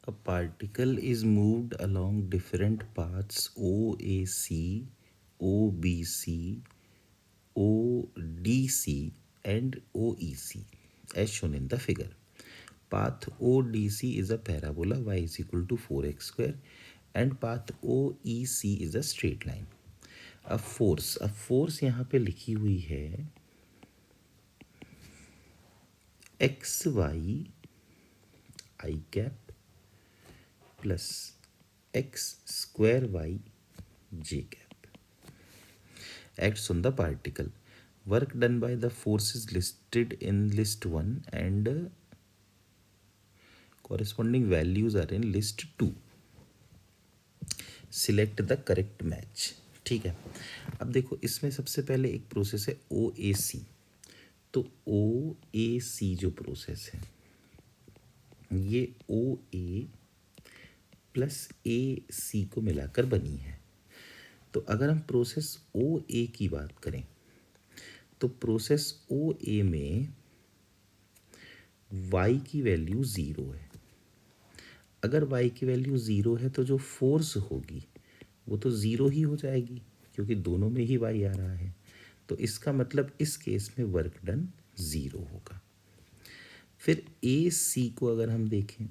A particle is moved along different paths OAC, OBC, ODC, and OEC as shown in the figure. Path ODC is a parabola y is equal to 4x square and path OEC is a straight line. अब force यहाँ पे लिखी हुई है X Y I cap plus x square Y J cap acts on the particle. Work done by the force is listed in list 1 and corresponding values are in list 2. Select the correct match. ठीक है, अब देखो इसमें सबसे पहले एक process है ओ ए सी. तो ओ ए सी जो प्रोसेस है ये ओ ए प्लस ए सी को मिलाकर बनी है. तो अगर हम प्रोसेस ओ ए की बात करें तो प्रोसेस ओ ए में y की वैल्यू ज़ीरो है. अगर y की वैल्यू ज़ीरो है तो जो फोर्स होगी वो तो ज़ीरो ही हो जाएगी क्योंकि दोनों में ही y आ रहा है. तो इसका मतलब इस केस में वर्क डन ज़ीरो होगा. फिर ए सी को अगर हम देखें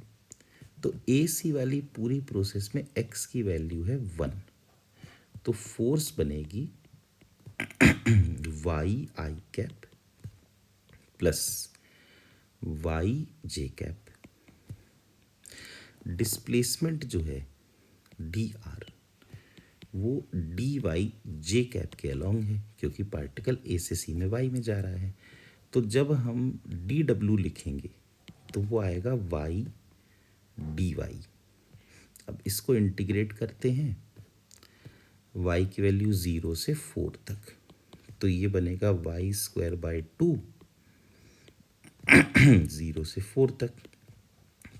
तो ए सी वाली पूरी प्रोसेस में x की वैल्यू है 1. तो फोर्स बनेगी वाई आई कैप प्लस वाई जे कैप. डिस्प्लेसमेंट जो है डी आर वो डी वाई जे कैप के अलॉन्ग है क्योंकि पार्टिकल ए से सी में वाई में जा रहा है. तो जब हम डी डब्ल्यू लिखेंगे तो वो आएगा वाई डी वाई. अब इसको इंटीग्रेट करते हैं y की वैल्यू 0 से 4 तक. तो ये बनेगा वाई स्क्वायर बाई 2 0 से 4 तक.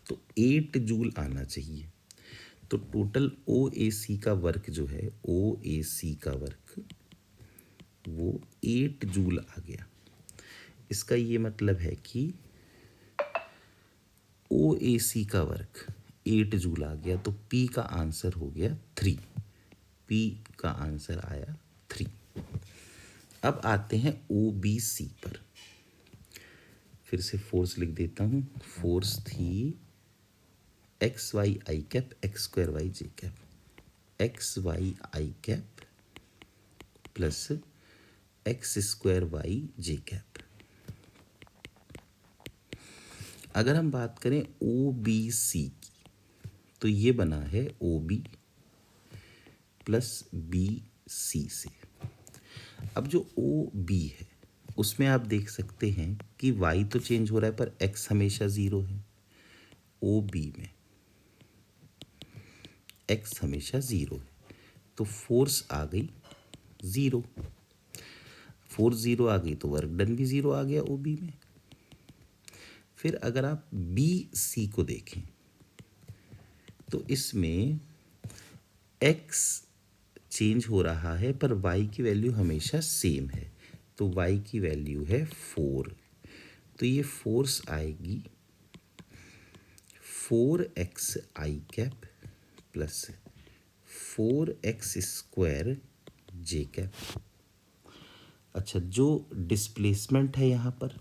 तो 8 जूल आना चाहिए. तो टोटल ओ ए सी का वर्क जो है ओ ए सी का वर्क वो 8 जूल आ गया. इसका ये मतलब है कि ओ ए सी का वर्क 8 जूल आ गया. तो पी का आंसर हो गया 3. पी का आंसर आया 3. अब आते हैं ओ बी सी पर. फिर से फोर्स लिख देता हूँ. फोर्स थी एक्स वाई आई कैप एक्स स्क्वायर वाई जे कैप. एक्स वाई आई cap plus x square Y जे कैप. अगर हम बात करें ओ बी सी की तो ये बना है O B plus B C से. अब जो ओ बी है उसमें आप देख सकते हैं कि y तो चेंज हो रहा है पर x हमेशा ज़ीरो है. ओ बी में x हमेशा ज़ीरो है तो फोर्स आ गई ज़ीरो. फोर्स ज़ीरो आ गई तो वर्क डन भी ज़ीरो आ गया ओ बी में. फिर अगर आप बी सी को देखें तो इसमें x चेंज हो रहा है पर y की वैल्यू हमेशा सेम है. तो y की वैल्यू है 4. तो ये फोर्स आएगी 4x आई कैप प्लस 4x स्क्वायर जे कैप. अच्छा, जो डिस्प्लेसमेंट है यहाँ पर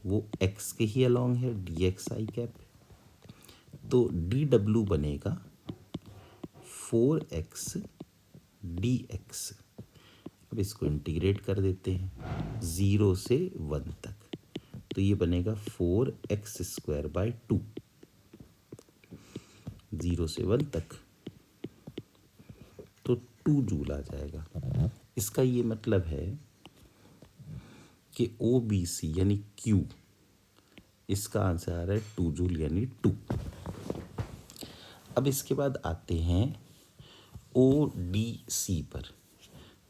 वो x के ही अलॉन्ग है डी एक्स आई कैप. तो डी डब्ल्यू बनेगा 4x डी एक्स. अब इसको इंटीग्रेट कर देते हैं 0 से 1 तक. तो ये बनेगा 4x स्क्वायर बाई 2 0 से 1 तक. तो 2 जूल आ जाएगा. इसका ये मतलब है कि ओ बी सी यानी Q इसका आंसर आ रहा है 2 जूल यानी 2. अब इसके बाद आते हैं ओ डी सी पर.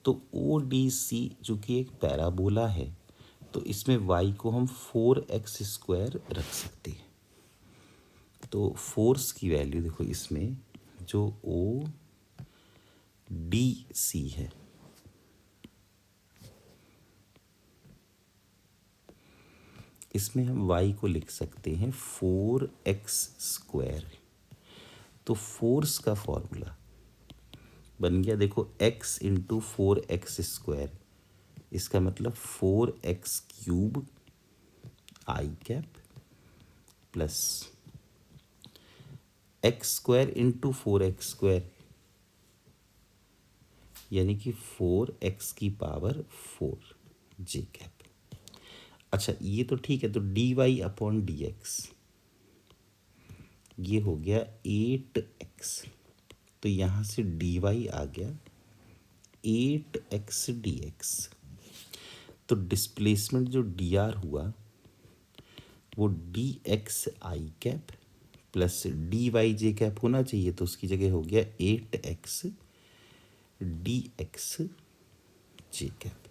तो ओ डी सी जो कि एक पैराबोला है तो इसमें y को हम 4x स्क्वायर रख सकते हैं. तो फोर्स की वैल्यू देखो इसमें जो ओ डी सी है इसमें हम y को लिख सकते हैं 4x²। तो फोर्स का फॉर्मूला बन गया, देखो x इंटू 4x², इसका मतलब 4x³ आई cap plus x² into 4x², यानी कि 4x⁴ जे कैप। अच्छा ये तो ठीक है, तो dy/dx ये हो गया 8x, तो यहाँ से dy आ गया 8x dx। तो डिस्प्लेसमेंट जो dr हुआ वो dx आई कैप प्लस dy जे कैप होना चाहिए, तो उसकी जगह हो गया 8x dx जे कैप।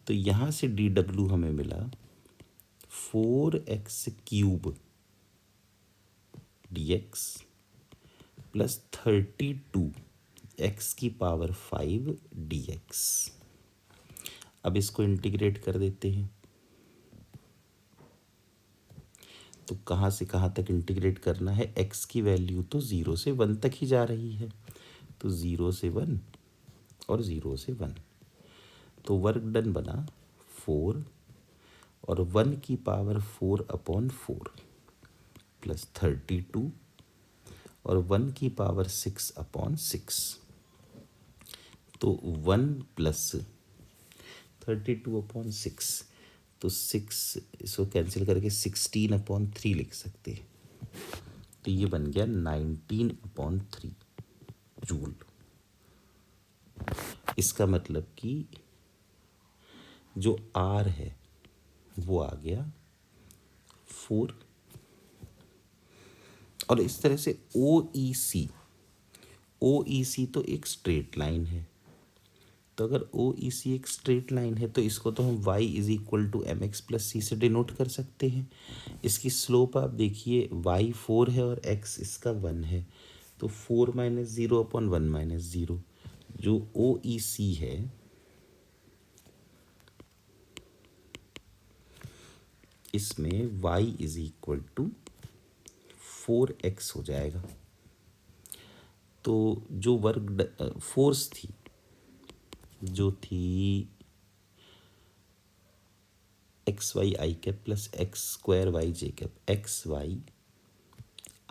तो यहाँ से dw हमें मिला 4x³ dx plus 32x⁵ dx। अब इसको इंटीग्रेट कर देते हैं। तो कहाँ से कहाँ तक इंटीग्रेट करना है, x की वैल्यू तो 0 से 1 तक ही जा रही है, तो 0 से 1 और 0 से 1, तो वर्क डन बना 4 और 1⁴/4 प्लस 32 और 1⁶/6, तो 1 प्लस 32/6, तो 6 इसको कैंसिल करके 16/3 लिख सकते हैं। तो ये बन गया 19/3 जूल। इसका मतलब कि जो R है वो आ गया 4। और इस तरह से OEC तो एक स्ट्रेट लाइन है, तो अगर OEC एक स्ट्रेट लाइन है तो इसको तो हम y = mx + c से डिनोट कर सकते हैं। इसकी स्लोप आप देखिए, y 4 है और x इसका 1 है, तो 4 - 0/1 - 0, जो OEC है इसमें y = 4x हो जाएगा। तो जो वर्क फोर्स थी जो थी xy आई कैप प्लस x² जे कैप, xy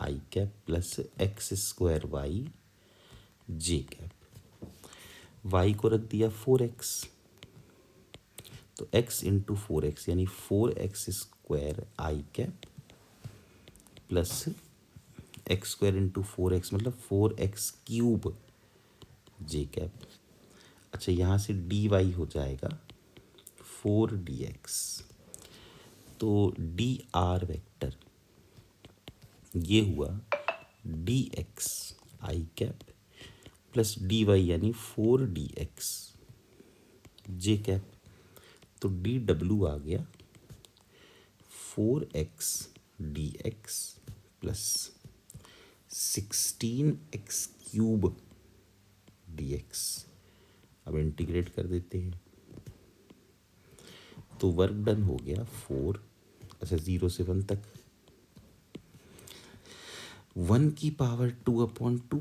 आई कैप प्लस x² जे कैप, y को रख दिया 4x, तो x इंटू 4x यानी 4x² आई cap plus x² into 4x मतलब 4x³ जे कैप। अच्छा यहाँ से dy हो जाएगा 4dx, तो dr वेक्टर ये हुआ dx आई कैप प्लस dy यानी 4dx जे कैप। तो dw आ गया 4x dx plus 16x³ dx। अब इंटीग्रेट कर देते हैं, तो वर्क डन हो गया 4, अच्छा 0 से 1 तक, 1⁴/2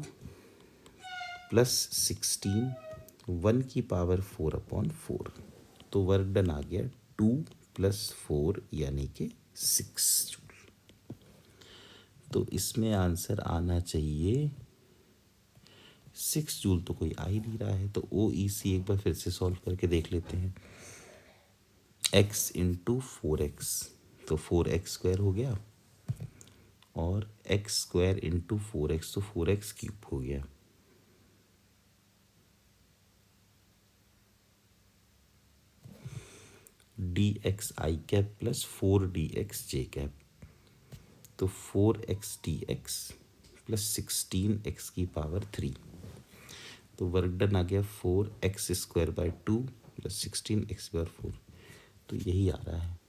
प्लस 16 1⁴/4, तो वर्क डन आ गया 2 + 4 यानी कि 6 जूल। तो इसमें आंसर आना चाहिए 6 जूल, तो कोई आ ही नहीं रहा है। तो OEC एक बार फिर से सॉल्व करके देख लेते हैं। x इंटू 4x, तो 4x² हो गया, और x² इंटू 4x, तो 4x³ हो गया। dx आई कैप प्लस 4dx जे कैप, तो 4x dx प्लस 16x⁵, तो वर्क डन आ गया 4x² प्लस 16x⁴, तो यही आ रहा है।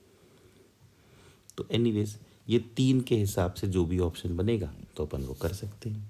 तो एनीवेज ये 3 के हिसाब से जो भी ऑप्शन बनेगा तो अपन वो कर सकते हैं।